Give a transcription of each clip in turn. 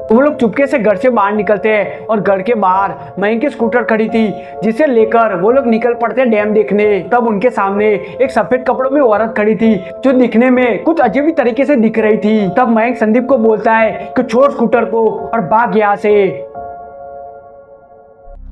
तो वो लोग चुपके से घर से बाहर निकलते हैं और घर के बाहर मयंक की स्कूटर खड़ी थी, जिसे लेकर वो लोग निकल पड़ते हैं डैम देखने। तब उनके सामने एक सफेद कपड़ों में औरत खड़ी थी जो दिखने में कुछ अजीब ही तरीके से दिख रही थी। तब मयंक संदीप को बोलता है कि छोड़ स्कूटर को और भाग यहाँ से।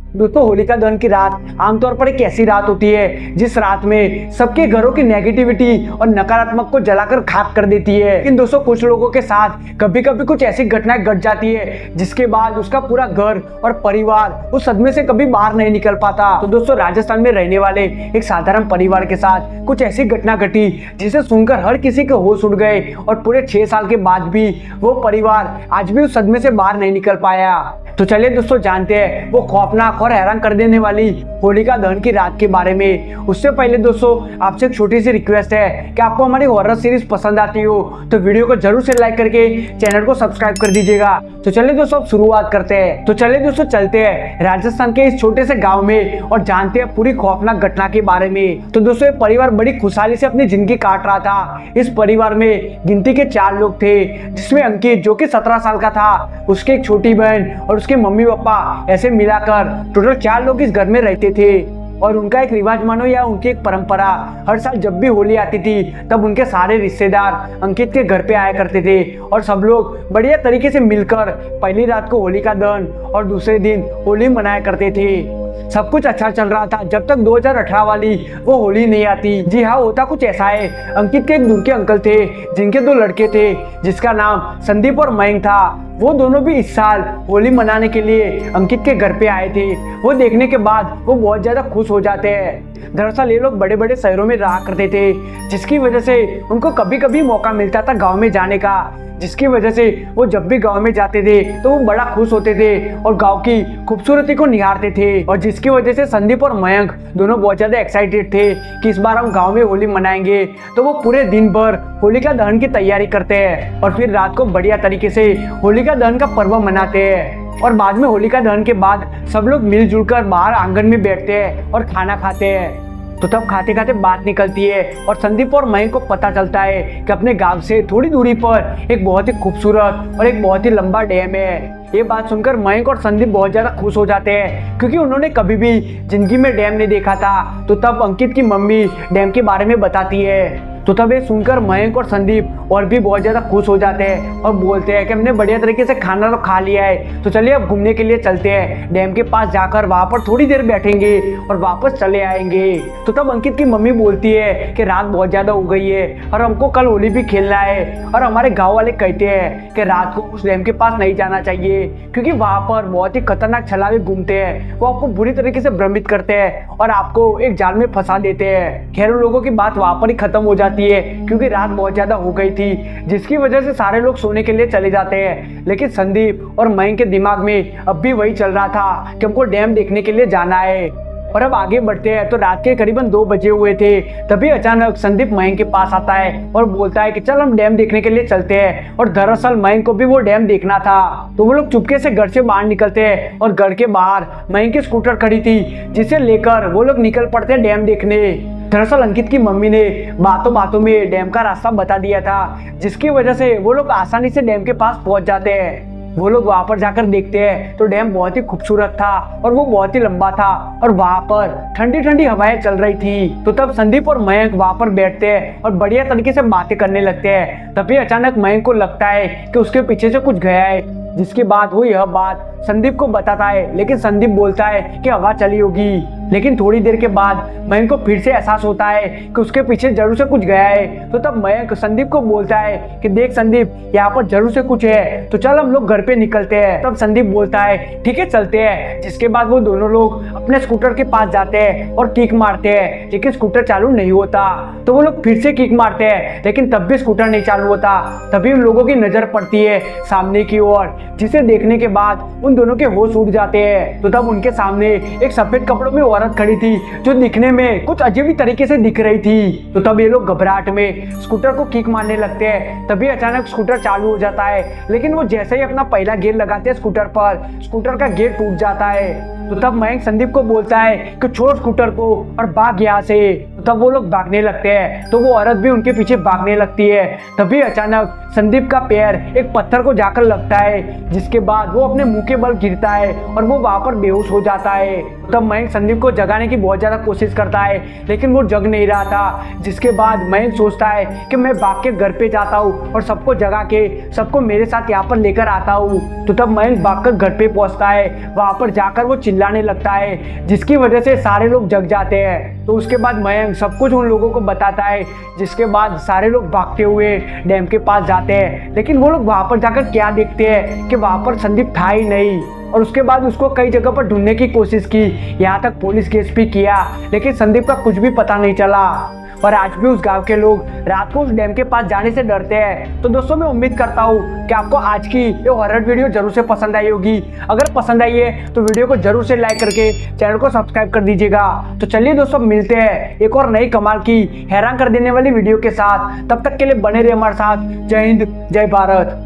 दोस्तों, होलिका दहन की रात आमतौर पर एक ऐसी रात होती है जिस रात में सबके घरों की नेगेटिविटी और नकारात्मक को जलाकर खाक कर देती है। लेकिन दोस्तों, कुछ लोगों के साथ कभी कभी कुछ ऐसी घटनाएं घट जाती है जिसके बाद उसका पूरा घर और परिवार उस सदमे से कभी बाहर नहीं निकल पाता। तो दोस्तों, राजस्थान में रहने वाले एक साधारण परिवार के साथ कुछ ऐसी घटना घटी जिसे सुनकर हर किसी के होश उड़ गए और पूरे 6 साल के बाद भी वो परिवार आज भी उस सदमे से बाहर नहीं निकल पाया। तो चलिए दोस्तों, जानते हैं वो खौफनाक और हैरान कर देने वाली होलिका दहन की रात के बारे में। उससे पहले दोस्तों, आपसे एक छोटी सी रिक्वेस्ट है कि आपको हमारी हॉरर सीरीज पसंद आती हो तो वीडियो को जरूर से लाइक करके चैनल को सब्सक्राइब कर दीजिएगा। तो चलिए दोस्तों, अब शुरुआत करते हैं। तो चलिए दोस्तों, चलते हैं राजस्थान के इस छोटे से गाँव में और जानते हैं पूरी खौफनाक घटना के बारे में। तो दोस्तों, ये परिवार बड़ी खुशहाली से अपनी जिंदगी काट रहा था। इस परिवार में गिनती के 4 लोग थे, जिसमें अंकित जो कि 17 साल का था, उसकी एक छोटी बहन और उसके मम्मी पापा, ऐसे मिलाकर टोटल 4 लोग इस घर में रहते थे। और उनका एक रिवाज मानो या उनकी एक परंपरा, हर साल जब भी होली आती थी तब उनके सारे रिश्तेदार अंकित के घर पे आया करते थे और सब लोग बढ़िया तरीके से मिलकर पहली रात को होलिका दहन और दूसरे दिन होली मनाया करते थे। सब कुछ अच्छा चल रहा था जब तक 2018 वाली वो होली नहीं आती। जी हाँ, होता कुछ ऐसा है। अंकित के एक दूर के अंकल थे जिनके 2 लड़के थे, जिसका नाम संदीप और मयंक था। वो दोनों भी इस साल होली मनाने के लिए अंकित के घर पे आए थे। वो देखने के बाद वो बहुत ज्यादा खुश हो जाते हैं। दरअसल ये लोग बड़े बड़े शहरों में रहा करते थे, जिसकी वजह से उनको कभी कभी मौका मिलता था गाँव में जाने का, जिसकी वजह से वो जब भी गांव में जाते थे तो वो बड़ा खुश होते थे और गांव की खूबसूरती को निहारते थे। और जिसकी वजह से संदीप और मयंक दोनों बहुत ज्यादा एक्साइटेड थे कि इस बार हम गांव में होली मनाएंगे। तो वो पूरे दिन भर होलिका दहन की तैयारी करते हैं और फिर रात को बढ़िया तरीके से होलिका दहन का पर्व मनाते हैं। और बाद में होलिका दहन के बाद सब लोग मिलजुल कर बाहर आंगन में बैठते हैं और खाना खाते हैं। तो तब खाते खाते बात निकलती है और संदीप और मयंक को पता चलता है कि अपने गांव से थोड़ी दूरी पर एक बहुत ही खूबसूरत और एक बहुत ही लंबा डैम है। ये बात सुनकर मयंक और संदीप बहुत ज्यादा खुश हो जाते हैं, क्योंकि उन्होंने कभी भी जिंदगी में डैम नहीं देखा था। तो तब अंकित की मम्मी डैम के बारे में बताती है। तो तब ये सुनकर मयंक और संदीप और भी बहुत ज्यादा खुश हो जाते हैं और बोलते हैं कि हमने बढ़िया तरीके से खाना तो खा लिया है, तो चलिए अब घूमने के लिए चलते हैं। डैम के पास जाकर वहां पर थोड़ी देर बैठेंगे और वापस चले आएंगे। तो तब अंकित की मम्मी बोलती है कि रात बहुत ज्यादा हो गई है और हमको कल होली भी खेलना है, और हमारे गाँव वाले कहते हैं कि रात को उस डैम के पास नहीं जाना चाहिए, क्योंकि वहां पर बहुत ही खतरनाक छलावे घूमते हैं। वो आपको बुरी तरीके से भ्रमित करते हैं और आपको एक जाल में फंसा देते हैं। खैर, लोगों की बात वहां पर ही खत्म हो जाती है, क्योंकि रात बहुत ज्यादा हो गई थी, जिसकी वजह से सारे लोग सोने के लिए चले जाते हैं। लेकिन संदीप और मयंक के दिमाग में अब भी वही चल रहा था कि हमको डैम देखने के लिए जाना है। और अब आगे बढ़ते हैं तो रात के करीबन 2 बजे हुए थे। तभी अचानक संदीप मयंक के पास आता है और बोलता है कि चल हम डैम देखने के लिए चलते हैं। और दरअसल मयंक को भी वो डैम देखना था। तो वो लोग चुपके से घर से बाहर निकलते हैं और घर के बाहर मयंक की स्कूटर खड़ी थी, जिसे लेकर वो लोग निकल पड़ते हैं डैम देखने। दरअसल अंकित की मम्मी ने बातों बातों में डैम का रास्ता बता दिया था, जिसकी वजह से वो लोग आसानी से डैम के पास पहुंच जाते हैं। वो लोग वहां पर जाकर देखते हैं तो डैम बहुत ही खूबसूरत था और वो बहुत ही लंबा था और वहां पर ठंडी ठंडी हवाएं चल रही थी। तो तब संदीप और मयंक वहां पर बैठते हैं और बढ़िया तरीके से बातें करने लगते हैं। तभी अचानक मयंक को लगता है कि उसके पीछे से कुछ गया है, जिसके बाद वो यह बात संदीप को बताता है। लेकिन संदीप बोलता है कि हवा चली होगी। लेकिन थोड़ी देर के बाद मयंक को फिर से एहसास होता है कि उसके पीछे जरूर से कुछ गया है। तो तब मयंक संदीप को बोलता है कि देख संदीप, यहाँ पर जरूर से कुछ है, तो चल हम लोग घर पे निकलते हैं। तब संदीप बोलता है ठीक है चलते हैं। जिसके बाद वो दोनों लोग अपने स्कूटर के पास जाते हैं और किक मारते हैं, लेकिन स्कूटर चालू नहीं होता। तो वो लोग फिर से किक मारते हैं, लेकिन तब भी स्कूटर नहीं चालू होता। तभी उन लोगों की नजर पड़ती है सामने की ओर, जिसे देखने के बाद उन दोनों के होश उड़ जाते हैं। तो तब उनके सामने एक सफेद कपड़ों में औरत खड़ी थी, जो दिखने में कुछ अजीब ही तरीके से दिख रही थी। तो तब ये लोग घबराहट में स्कूटर को किक मारने लगते हैं। तभी अचानक स्कूटर चालू हो जाता है, लेकिन वो जैसे ही अपना पहला गियर लगाते हैं स्कूटर पर, स्कूटर का गियर टूट जाता है। तो तब मयंक संदीप को बोलता है कि छोड़ स्कूटर को और भाग यहाँ से। तो तब वो लोग भागने लगते हैं, तो वो औरत भी उनके पीछे भागने लगती है। तभी अचानक संदीप का पैर एक पत्थर को जाकर लगता है, जिसके बाद वो अपने मुंह के बल गिरता है और वो वहां पर बेहोश हो जाता है। तब मयंक संदीप को जगाने की बहुत ज्यादा कोशिश करता है, लेकिन वो जग नहीं रहा था। जिसके बाद मयंक सोचता है कि मैं भाग के घर पे जाता हूँ और सबको जगा के सबको मेरे साथ यहाँ पर लेकर आता हूँ। तो तब मयंक भागकर घर पे पहुंचता है। वहां पर जाकर वो चिल्लाने लगता है, जिसकी वजह से सारे लोग जग जाते हैं। तो उसके बाद मयंक सब कुछ उन लोगों को बताता है, जिसके बाद सारे लोग भागते हुए डैम के पास जाते हैं। लेकिन वो लोग वहां पर जाकर क्या देखते हैं कि वहां पर संदीप था ही नहीं। और उसके बाद उसको कई जगह पर ढूंढने की कोशिश की, यहाँ तक पुलिस केस भी किया, लेकिन संदीप का कुछ भी पता नहीं चला। और आज भी उस गांव के लोग रात को उस डैम के पास जाने से डरते हैं। तो दोस्तों, मैं उम्मीद करता हूँ कि आपको आज की ये हॉरर वीडियो जरूर से पसंद आई होगी। अगर पसंद आई है तो वीडियो को जरूर से लाइक करके चैनल को सब्सक्राइब कर दीजिएगा। तो चलिए दोस्तों, मिलते हैं एक और नई कमाल की हैरान कर देने वाली वीडियो के साथ। तब तक के लिए बने रहिए हमारे साथ। जय हिंद, जय भारत।